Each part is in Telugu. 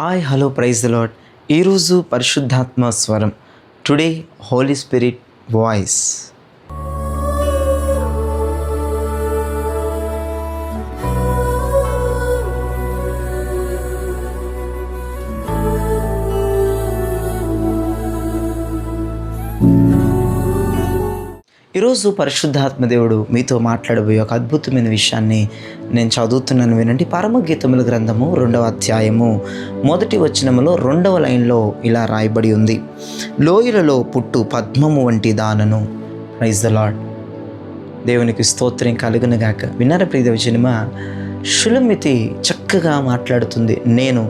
Hi hello praise the Lord. ఈరోజు పరిశుద్ధాత్మ స్వరం. Today holy spirit voice. ఈరోజు పరిశుద్ధాత్మ దేవుడు మీతో మాట్లాడబోయే ఒక అద్భుతమైన విషయాన్ని నేను చదువుతున్నాను, వినండి. పరమగీతముల గ్రంథము 2వ అధ్యాయము 1వ వచనములో 2వ లైన్లో ఇలా రాయబడి ఉంది: లోయలలో పుట్టు పద్మము వంటి దానను. Praise the lord. దేవునికి స్తోత్రం కలుగునుగాక. విన్నారా ప్రియ వచనమా? షులమితి చక్కగా మాట్లాడుతుంది. నేను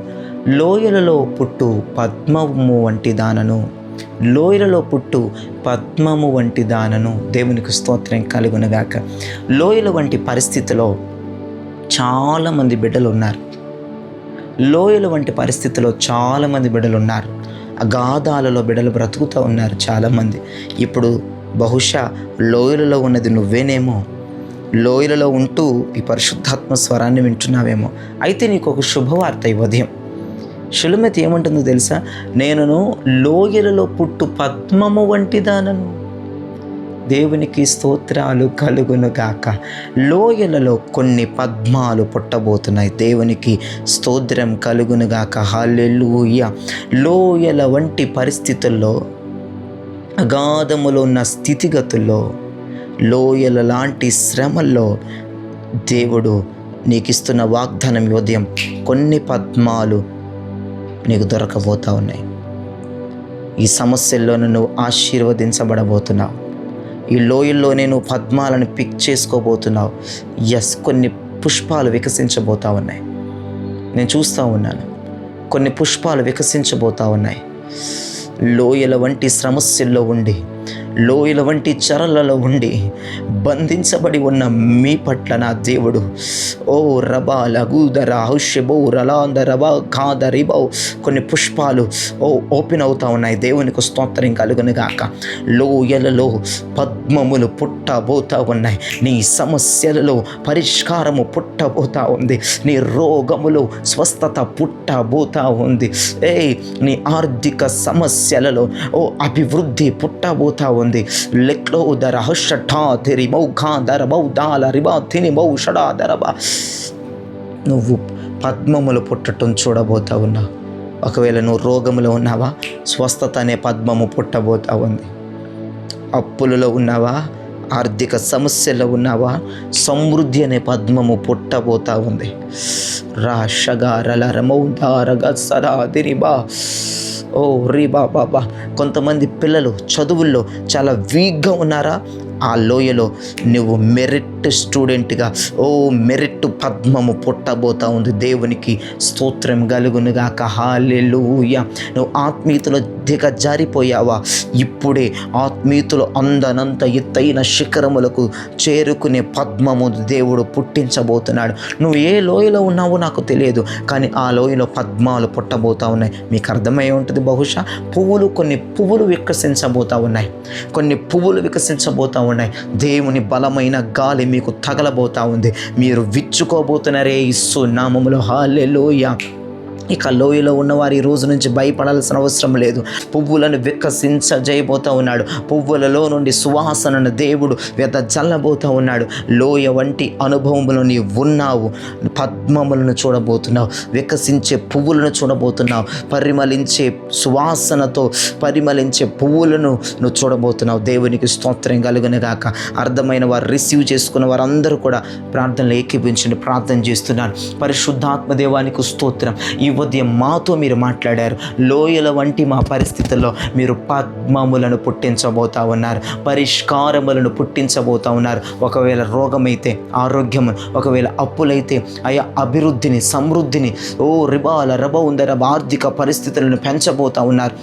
లోయలలో పుట్టు పద్మము వంటి దానను, లోయలలో పుట్టు పద్మము వంటి దానను. దేవునికి స్తోత్రం కలుగునుగాక. లోయల వంటి పరిస్థితిలో చాలామంది బిడ్డలు ఉన్నారు. లోయల వంటి పరిస్థితిలో చాలామంది బిడ్డలు ఉన్నారు. అగాధాలలో బిడ్డలు బ్రతుకుతూ ఉన్నారు చాలామంది. ఇప్పుడు బహుశా లోయలలో ఉన్నది నువ్వేనేమో. లోయలలో ఉంటూ ఈ పరిశుద్ధాత్మ స్వరాన్ని వింటున్నావేమో. అయితే నీకు ఒక శుభవార్త ఈ ఉదయం. షులమితి ఏమంటుందో తెలుసా? నేనును లోయలలో పుట్టు పద్మము వంటి దానను. దేవునికి స్తోత్రాలు కలుగును గాక. లోయలలో కొన్ని పద్మాలు పుట్టబోతున్నాయి. దేవునికి స్తోత్రం కలుగును గాక. హల్లెలూయా. లోయల వంటి పరిస్థితుల్లో, అగాధములో ఉన్న స్థితిగతుల్లో, లోయల లాంటి శ్రమల్లో దేవుడు నీకు ఇస్తున్న వాగ్దానం ఉదయం కొన్ని పద్మాలు నీకు దొరకబోతూ ఉన్నాయి. ఈ సమస్యల్లోనూ నువ్వు ఆశీర్వదించబడబోతున్నావు. ఈ లోయల్లోనే నువ్వు పద్మాలను పిక్ చేసుకోబోతున్నావు. కొన్ని పుష్పాలు వికసించబోతూ ఉన్నాయి. నేను చూస్తూ ఉన్నాను. కొన్ని పుష్పాలు వికసించబోతూ ఉన్నాయి. లోయల వంటి సమస్యల్లో ఉండి, లోయల వంటి చెరలలో ఉండి బంధించబడి ఉన్న మీ పట్ల నా దేవుడు రబా లగూదర హౌషబో రలాందరబా ఖాదరిబో కొన్ని పుష్పాలు ఓపెన్ అవుతూ ఉన్నాయి. దేవునికి స్తోత్రం కలుగును గాక. లోయలలో పద్మములు పుట్టబోతూ ఉన్నాయి. నీ సమస్యలలో పరిష్కారము పుట్టబోతూ ఉంది. నీ రోగములు స్వస్థత పుట్టబోతూ ఉంది. నీ ఆర్థిక సమస్యలలో అభివృద్ధి పుట్టబోతూ ఉంది. లెక్లో దర హషఠా తెరిబౌ ఖా దరబౌ దాల రిబా తినిబౌ షడా దరబా. నువ్వు పద్మములు పుట్టటం చూడబోతా ఉన్నావు. ఒకవేళ నువ్వు రోగములో ఉన్నావా, స్వస్థత అనే పద్మము పుట్టబోతా ఉంది. అప్పులలో ఉన్నావా, ఆర్థిక సమస్యలో ఉన్నావా, సమృద్ధి అనే పద్మము పుట్టబోతా ఉంది. రాషగారలరమౌదారగ సరా దిరిబా రీబా బాబా. కొంతమంది పిల్లలు చదువుల్లో చాలా వీక్గా ఉన్నారా? ఆ లోయలో నువ్వు మెరిట్ స్టూడెంట్గా మెరిట్ పద్మము పుట్టబోతా ఉంది. దేవునికి స్తోత్రం కలుగునుగాక. హల్లెలూయా. నువ్వు ఆత్మీయతలో దిగజారిపోయావా? ఇప్పుడే ఆత్మీయతలో అందనంత ఎత్తైన శిఖరములకు చేరుకునే పద్మము దేవుడు పుట్టించబోతున్నాడు. నువ్వు ఏ లోయలో ఉన్నావో నాకు తెలియదు, కానీ ఆ లోయలో పద్మాలు పుట్టబోతా ఉన్నాయి. మీకు అర్థమై ఉంటుంది బహుశా. కొన్ని పువ్వులు వికసించబోతా ఉన్నాయి. కొన్ని పువ్వులు వికసించబోతా ఉన్నాయి. దేవుని బలమైన గాలి మీకు తగలబోతా ఉంది. మీరు విచ్చుకోబోతున్నారే యేసు నామములో. హల్లెలూయా. ఇక లోయలో ఉన్నవారు ఈ రోజు నుంచి భయపడాల్సిన అవసరం లేదు. పువ్వులను వికసించజేయబోతూ ఉన్నాడు. పువ్వులలో నుండి సువాసనను దేవుడు వెదజల్లబోతూ ఉన్నాడు. లోయ వంటి అనుభవములు నీవు ఉన్నావు. పద్మములను చూడబోతున్నావు. వికసించే పువ్వులను చూడబోతున్నావు. పరిమళించే సువాసనతో పరిమళించే పువ్వులను నువ్వు చూడబోతున్నావు. దేవునికి స్తోత్రం కలుగును గాక. అర్థమైన వారు, రిసీవ్ చేసుకున్న వారందరూ కూడా ప్రార్థనలు ఏకీభించండి. ప్రార్థన చేస్తున్నాను. పరిశుద్ధాత్మ దేవానికి స్తోత్రం. ఈ ఉదయం మాతో మీరు మాట్లాడారు. లోయల వంటి మా పరిస్థితుల్లో మీరు పద్మములను పుట్టించబోతా ఉన్నారు. పరిష్కారములను పుట్టించబోతా ఉన్నారు. ఒకవేళ రోగమైతే ఆరోగ్యము, ఒకవేళ అప్పులైతే అయా అభివృద్ధిని, సమృద్ధిని రిబాల రబ ఉందర ఆర్థిక పరిస్థితులను పెంచబోతా ఉన్నారు.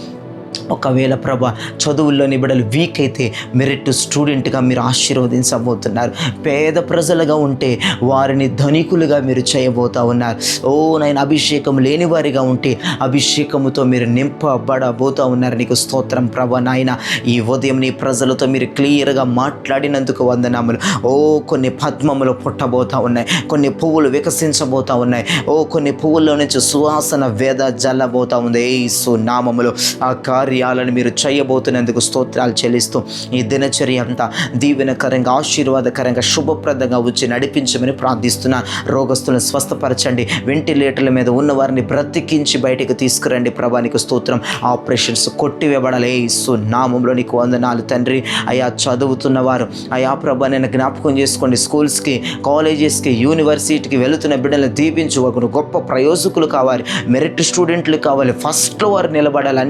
ఒకవేళ ప్రభా చదువుల్లోని బిడ్డలు వీక్ అయితే మెరిట్ స్టూడెంట్గా మీరు ఆశీర్వదించబోతున్నారు. పేద ప్రజలుగా ఉంటే వారిని ధనికులుగా మీరు చేయబోతా ఉన్నారు. ఓ నాయన, అభిషేకం లేని వారిగా ఉంటే అభిషేకముతో మీరు నింపబడబోతూ ఉన్నారు. నీకు స్తోత్రం ప్రభా. నాయన, ఈ ఉదయం నీ ప్రజలతో మీరు క్లియర్గా మాట్లాడినందుకు వందనాములు. ఓ కొన్ని పద్మములు పుట్టబోతూ ఉన్నాయి, కొన్ని పువ్వులు వికసించబోతూ ఉన్నాయి. ఓ కొన్ని పువ్వుల్లో నుంచి సువాసన వేద జల్లబోతూ ఉంది. యేసు నామములో ఆ కార్యాలను మీరు చేయబోతున్నందుకు స్తోత్రాలు చెల్లిస్తూ ఈ దినచర్య అంతా దీవెనకరంగా, ఆశీర్వాదకరంగా, శుభప్రదంగా వచ్చి నడిపించమని ప్రార్థిస్తున్నాను. రోగస్తులను స్వస్థపరచండి, వెంటిలేటర్ల మీద ఉన్న వారిని బ్రతికించి బయటకు తీసుకురండి ప్రభా. నీకు స్తోత్రం. ఆపరేషన్స్ కొట్టివేయబడాలి యేసు నామంలో. నీకు వందనాలు తండ్రి. అయా చదువుతున్న వారు అయా ప్రభా నేను జ్ఞాపకం చేసుకోండి. స్కూల్స్కి, కాలేజెస్కి, యూనివర్సిటీకి వెళుతున్న బిడ్డలను దీవించు. వారు గొప్ప ప్రయోజకులు కావాలి, మెరిట్ స్టూడెంట్లు కావాలి, ఫస్ట్లో వారు నిలబడాలి.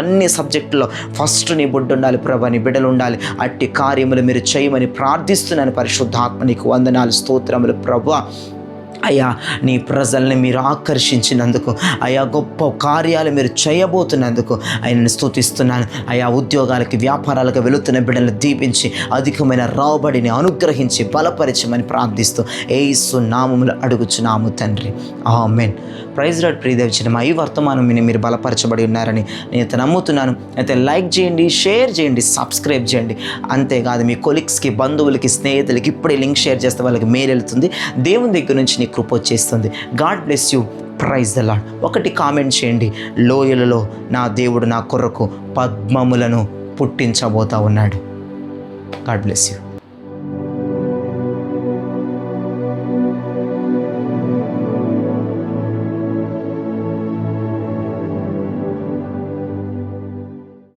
అన్ని సబ్జెక్టులో ఫస్ట్ నీ బుడ్డ ఉండాలి ప్రభా, నీ బిడ్డలు ఉండాలి. అట్టి కార్యములు మీరు చేయమని ప్రార్థిస్తున్నాను. పరిశుద్ధాత్మ నీకు వందనాలు, స్తోత్రములు ప్రభా. అయ్యా, నీ ప్రజల్ని మీరు ఆకర్షించినందుకు, అయా గొప్ప కార్యాలు మీరు చేయబోతున్నందుకు ఆయనను స్తుతిస్తున్నాను. అయా ఉద్యోగాలకి, వ్యాపారాలకు వెళుతున్న బిడ్డలను దీపించి అధికమైన రాబడిని అనుగ్రహించి బలపరచమని ప్రార్థిస్తూ యేసు నామములో అడుగుచున్నాము తండ్రి. ఆమేన్. Praise lord. ప్రియదేవచనమా, ఈ వర్తమానం మీరు బలపరచబడి ఉన్నారని నేను నమ్ముతున్నాను. అయితే లైక్ చేయండి, షేర్ చేయండి, సబ్స్క్రైబ్ చేయండి. అంతేకాదు మీ కొలీగ్స్కి, బంధువులకి, స్నేహితులకి ఇప్పుడే లింక్ షేర్ చేస్తే వాళ్ళకి మేలు వెళ్తుంది. దేవుని దగ్గర నుంచి నీ కృప వచ్చేస్తుంది. God bless you. Praise the Lord. ఒకటి కామెంట్ చేయండి, లోయలలో నా దేవుడు నా కొరకు పద్మములను పుట్టించబోతా ఉన్నాడు. God bless you.